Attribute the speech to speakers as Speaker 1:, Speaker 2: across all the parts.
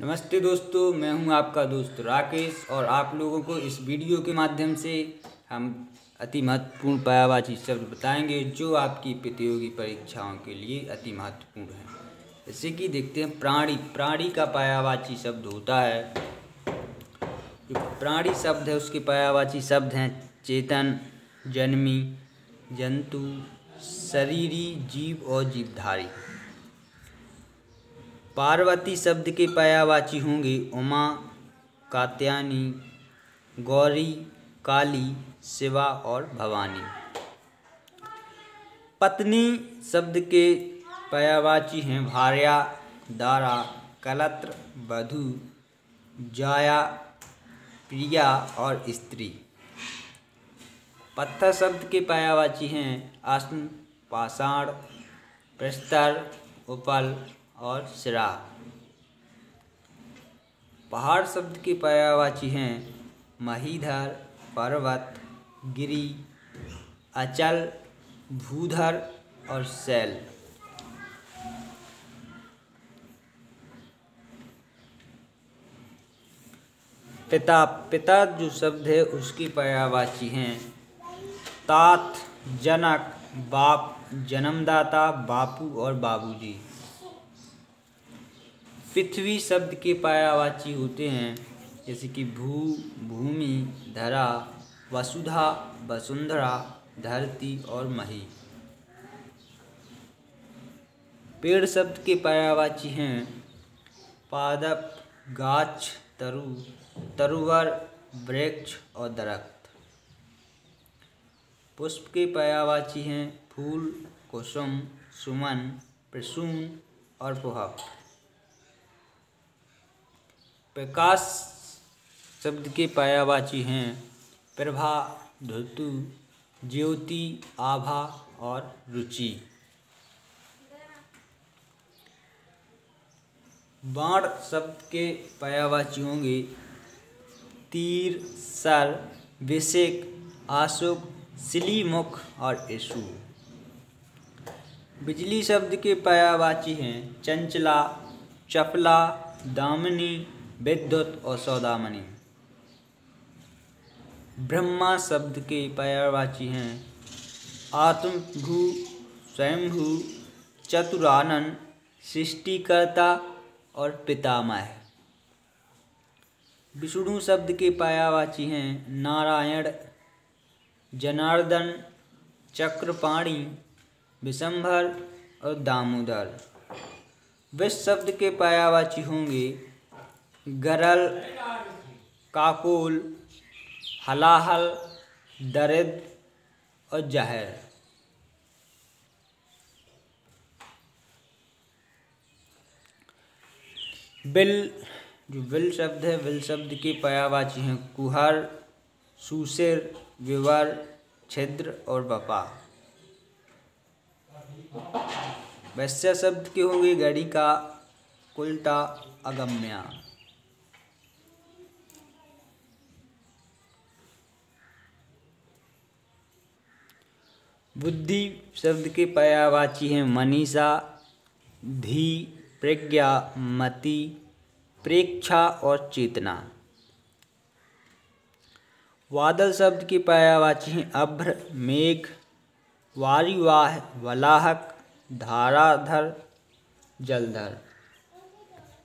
Speaker 1: नमस्ते दोस्तों, मैं हूं आपका दोस्त राकेश और आप लोगों को इस वीडियो के माध्यम से हम अति महत्वपूर्ण पर्यायवाची शब्द बताएंगे जो आपकी प्रतियोगी परीक्षाओं के लिए अति महत्वपूर्ण है। जैसे कि देखते हैं प्राणी का पर्यायवाची शब्द होता है। जो प्राणी शब्द है उसके पर्यायवाची शब्द हैं चेतन, जन्मी, जंतु, शरीरी, जीव और जीवधारी। पार्वती शब्द के पर्यायवाची होंगे उमा, कात्यायनी, गौरी, काली, शिवा और भवानी। पत्नी शब्द के पर्यायवाची हैं भार्या, दारा, कलत्र, वधू, जाया, प्रिया और स्त्री। पत्थर शब्द के पर्यायवाची हैं अश्म, पाषाण, प्रस्तर, उपल और सिरा। पहाड़ शब्द के पर्यायवाची हैं महीधर, पर्वत, गिरि, अचल, भूधर और शैल। पिता जो शब्द है उसकी पर्यायवाची हैं तात, जनक, बाप, जन्मदाता, बापू और बाबूजी। पृथ्वी शब्द के पर्यायवाची होते हैं जैसे कि भूमि, धरा, वसुधा, वसुंधरा, धरती और मही। पेड़ शब्द के पर्यायवाची हैं पादप, गाछ, तरुवर, वृक्ष और दरख्त। पुष्प के पर्यायवाची हैं फूल, कुसुम, सुमन, प्रसून और पुष्प। प्रकाश शब्द के पर्यायवाची हैं प्रभा, धृतु, ज्योति, आभा और रुचि। बाण शब्द के पर्यायवाची होंगे तीर, सर, विषेक, आशुक, सिलीमुख और इशु। बिजली शब्द के पर्यायवाची हैं चंचला, चपला, दामिनी, विद्युत और सौदामणि। ब्रह्मा शब्द के पर्यायवाची हैं आत्मभू, स्वयंभू, चतुरानन, सृष्टिकर्ता और पितामह। विष्णु शब्द के पर्यायवाची हैं नारायण, जनार्दन, चक्रपाणि, विशंभर और दामोदर। विष शब्द के पर्यायवाची होंगे गरल, काकोल, हलाहल, दरिद्र और जहर। विल शब्द है विल शब्द के पर्यायवाची हैं कुहर, सुशिर, विवर, छिद्र और बपा। वैश्य शब्द के होंगे गणिका, कुलटा, अगम्या। बुद्धि शब्द के पर्यायवाची हैं मनीषा, धी, प्रज्ञा, मति, प्रेक्षा और चेतना। बादल शब्द के पर्यायवाची हैं अभ्र, मेघ, वारिवाह, वलाहक, धाराधर, जलधर।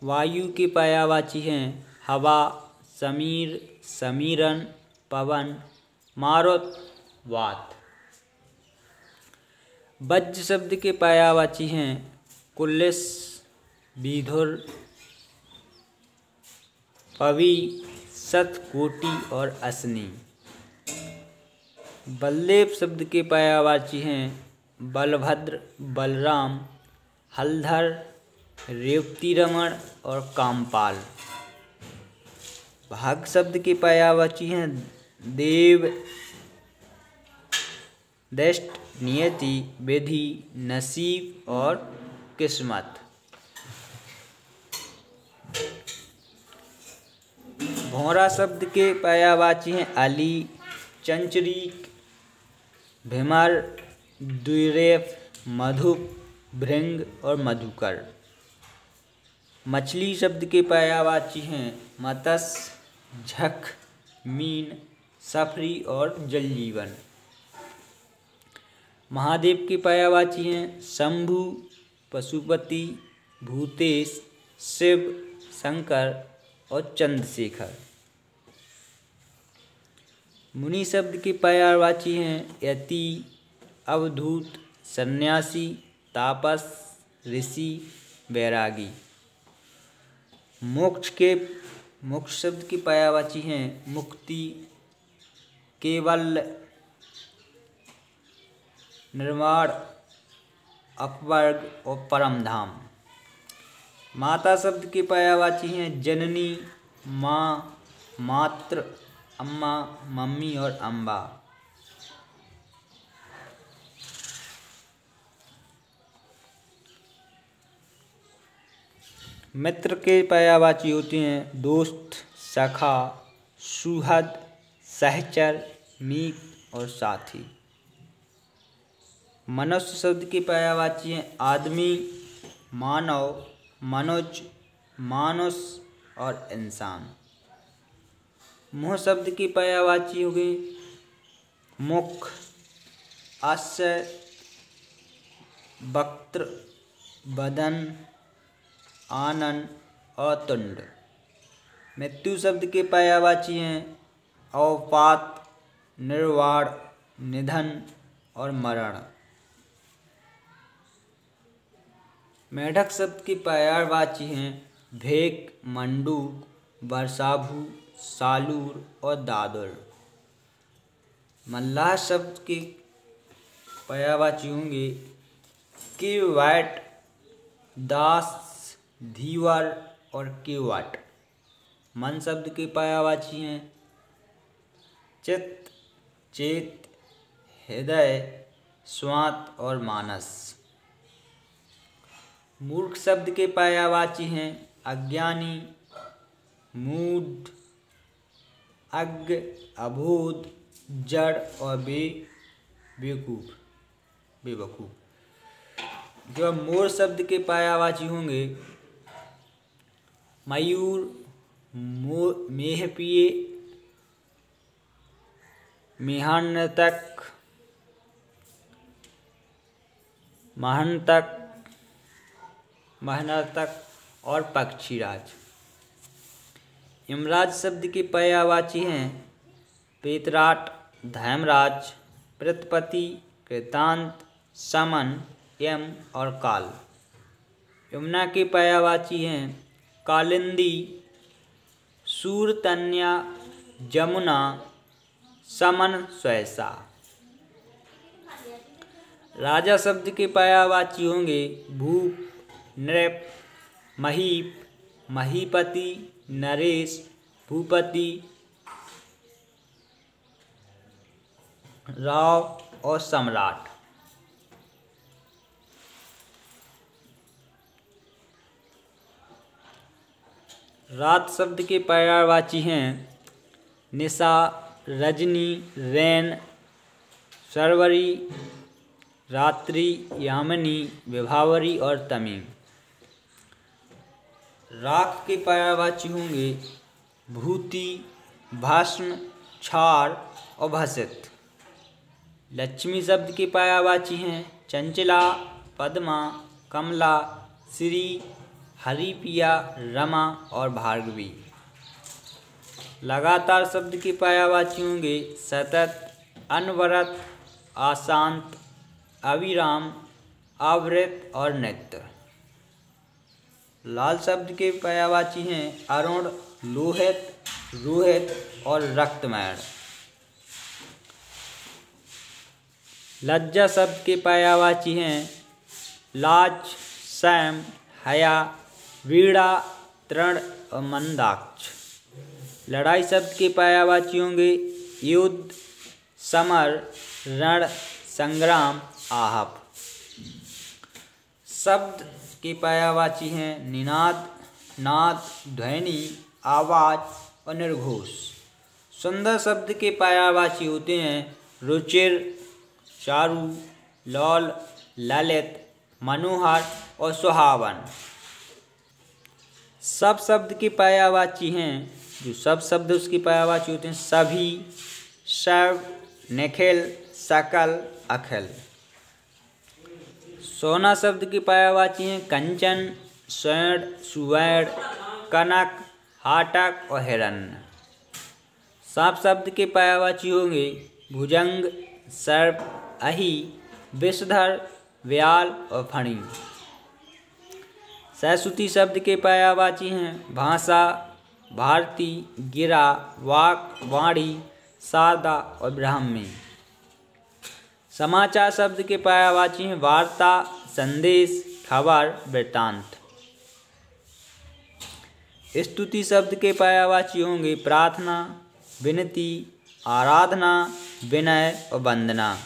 Speaker 1: वायु के पर्यायवाची हैं हवा, समीर, समीरन, पवन, मारुत, वात। वज्र शब्द के पर्यायवाची हैं कुल्लिश, विधुर, पवि, शत, कोटि और असनी। बलदेव शब्द के पर्यायवाची हैं बलभद्र, बलराम, हलधर, रेवतीरमण और कामपाल। भाग शब्द के पर्यायवाची हैं देव, दृष्ट, नियति, विधि, नसीब और किस्मत। भौरा शब्द के पर्यायवाची हैं अली, चंचरीक, भीमर, द्विरेफ, मधुप, भृंग और मधुकर। मछली शब्द के पर्यायवाची हैं मत्स्य, झक, मीन, सफरी और जल जीवन। महादेव के पर्यायवाची हैं शंभु, पशुपति, भूतेश, शिव, शंकर और चंद्रशेखर। मुनि शब्द के पर्यायवाची हैं यति, अवधूत, सन्यासी, तापस, ऋषि, बैरागी। मोक्ष शब्द के पर्यायवाची हैं मुक्ति, केवल, निर्वाण, अपवर्ग और परम धाम। माता शब्द के पर्यायवाची हैं जननी, माँ, मातृ, अम्मा, मम्मी और अम्बा। मित्र के पर्यायवाची होते हैं दोस्त, सखा, सुहृद, सहचर, मीत और साथी। मनुष्य शब्द के पर्यायवाची हैं आदमी, मानव, मनुज, मानुष और इंसान। मुँह शब्द के पर्यायवाची हो गए मुख, अस्य, वक्त्र, बदन, आनन और तुंड। मृत्यु शब्द के पर्यायवाची हैं अवपात, निर्वाण, निधन और मरण। मेढक शब्द के पर्यायवाची हैं भेक, मंडूक, वर्षाभू, सालूर और दादुर। मल्लाह शब्द के पर्यायवाची होंगे किवाट, दास, धीवर और केवट। मन शब्द के पर्यायवाची हैं चित्त, चेत, हृदय, स्वात और मानस। मूर्ख शब्द के पर्यायवाची हैं अज्ञानी, मूढ़, अज्ञ, अबोध, जड़ और बेवकूफ। जो मोर शब्द के पर्यायवाची होंगे मयूर, मेहपिए, मेहानतक, महनतक और पक्षीराज। यमराज शब्द के पर्यायवाची हैं पेतराट, धर्मराज, प्रतपति, कृतांत, समन, यम और काल। यमुना के पर्यायवाची हैं कालिंदी, सूरतन्या, जमुना, समन, स्वैसा। राजा शब्द के पर्यायवाची होंगे भूप, नृप, महीप, महीपति, नरेश, भूपति, राव और सम्राट। रात शब्द के पर्यायवाची हैं निशा, रजनी, रैन, सरवरी, रात्रि, यामिनी, विभावरी और तमीम। राख के पर्यायवाची होंगे भूति, भस्म, क्षार और भसित। लक्ष्मी शब्द के पर्यायवाची हैं चंचला, पद्मा, कमला, श्री, हरिप्रिया, रमा और भार्गवी। लगातार शब्द के पर्यायवाची होंगे सतत, अनवरत, अशांत, अविराम, आवृत और नित्य। लाल शब्द के पर्यायवाची हैं अरुण, लोहित, रोहित और रक्तमय। लज्जा शब्द के पर्यायवाची हैं लाज, सैम, हया, वीणा, तृण और मंदाक्ष। लड़ाई शब्द के पर्यायवाची होंगे युद्ध, समर, रण, संग्राम, आहप। शब्द के पर्यायवाची हैं निनाद, नाद, ध्वनि, आवाज और निर्घोष। सुंदर शब्द के पर्यायवाची होते हैं रुचिर, चारु, लौल, ललित, मनोहर और सुहावन। सब शब्द के पर्यायवाची हैं, जो सब शब्द उसके पर्यायवाची होते हैं, सभी, सर्व, निखिल, सकल, अखिल। सोना शब्द के पर्यायवाची हैं कंचन, स्वर्ण, सुवर्ण, कनक, हाटक और हिरण्य। सांप शब्द के पर्यायवाची होंगे भुजंग, सर्प, अहि, विषधर, व्याल और फणी। सरस्वती शब्द के पर्यायवाची हैं भाषा, भारती, गिरा, वाक, वाणी, शारदा और ब्राह्मी। समाचार शब्द के पर्यायवाची हैं वार्ता, संदेश, खबर, वृत्तांत। स्तुति शब्द के पर्यायवाची होंगे प्रार्थना, विनती, आराधना, विनय और वंदना।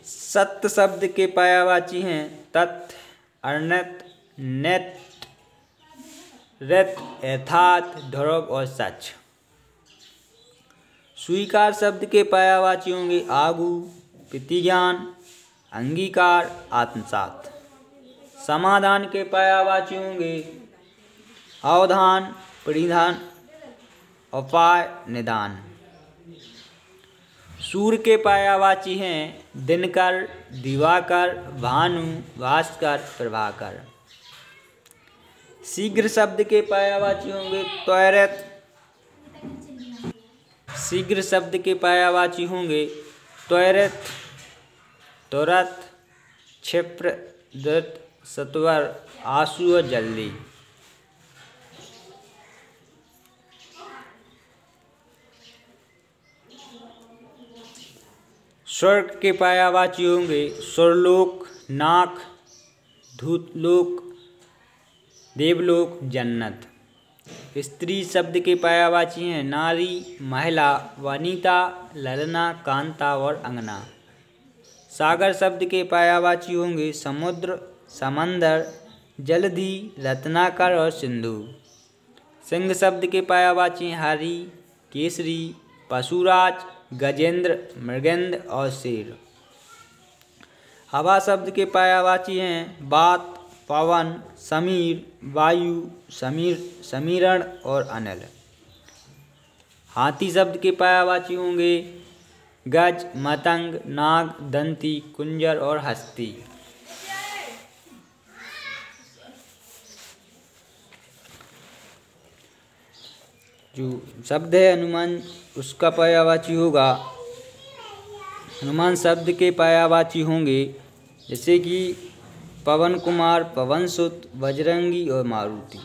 Speaker 1: सत्य शब्द के पर्यायवाची हैं तथ्य, अर्नत, नित्य, ऋत, यथार्थ, ध्रुव और सच। स्वीकार शब्द के पर्यायवाची होंगे आगू, प्रतिज्ञान, अंगीकार, आत्मसात। समाधान के पर्यायवाची होंगे अवधान, परिधान, उपाय, निदान। सूर्य के पर्यायवाची हैं दिनकर, दिवाकर, भानु, भास्कर, प्रभाकर। शीघ्र शब्द के पर्यायवाची होंगे त्वरित। शीघ्र शब्द के पर्यायवाची होंगे त्वरित, तुरंत, क्षिप्र, द्रुत, सत्वर, आशु और जल्दी। स्वर्ग के पर्यायवाची होंगे सुरलोक, नाक, धूतलोक, देवलोक, जन्नत। स्त्री शब्द के पर्यायवाची हैं नारी, महिला, वनिता, ललना, कांता और अंगना। सागर शब्द के पर्यायवाची होंगे समुद्र, समंदर, जलधि, रत्नाकर और सिंधु। सिंह शब्द के पर्यायवाची हैं हरि, केसरी, पशुराज, गजेंद्र, मृगेंद्र और शेर। हवा शब्द के पर्यायवाची हैं वात, पवन, समीर, वायु, समीरण और अनिल। हाथी शब्द के पर्यायवाची होंगे गज, मतंग, नाग, दंती, कुंजर और हस्ती। जो शब्द है हनुमान, उसका पर्यायवाची होगा, हनुमान शब्द के पर्यायवाची होंगे जैसे कि पवन कुमार, पवन सुत, बजरंगी और मारुति।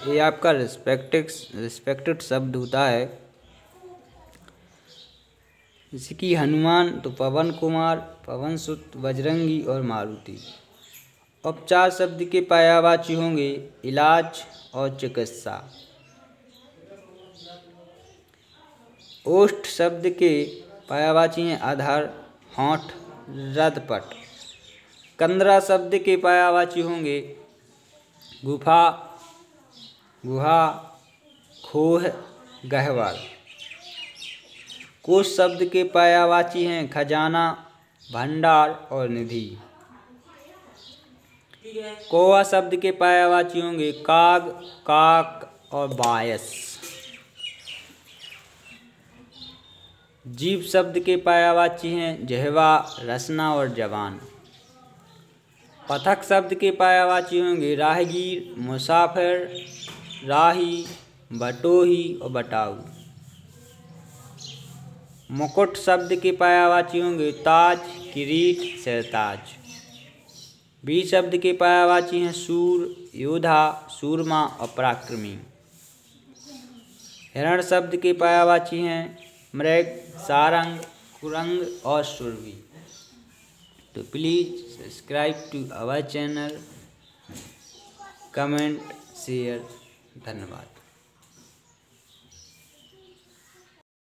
Speaker 1: ये आपका रिस्पेक्टेड शब्द होता है, जैसे कि हनुमान तो पवन कुमार, पवन सुत, बजरंगी और मारुति। उपचार शब्द के पर्यायवाची होंगे इलाज और चिकित्सा। ओष्ठ शब्द के पर्यायवाची हैं अधर, होंठ, रदपट। कंदरा शब्द के पर्यायवाची होंगे गुफा, गुहा, खोह, गह्वर। कोश शब्द के पर्यायवाची हैं खजाना, भंडार और निधि। कौवा शब्द के पर्यायवाची होंगे काग, काक और बायस। जीभ शब्द के पर्यायवाची हैं जिह्वा, रसना और जबान। पथक शब्द के पर्यायवाची होंगे राहगीर, मुसाफिर, राही, बटोही और बटाऊ। मुकुट शब्द के पर्यायवाची होंगे ताज, किरीट, सिरताज। वीर शब्द के पर्यायवाची हैं सूर, योद्धा, सूरमा और पराक्रमी। हिरण शब्द के पर्यायवाची हैं मृग, सारंग, कुरंग और शूरवीर। तो please subscribe to our channel, comment, share. धन्यवाद।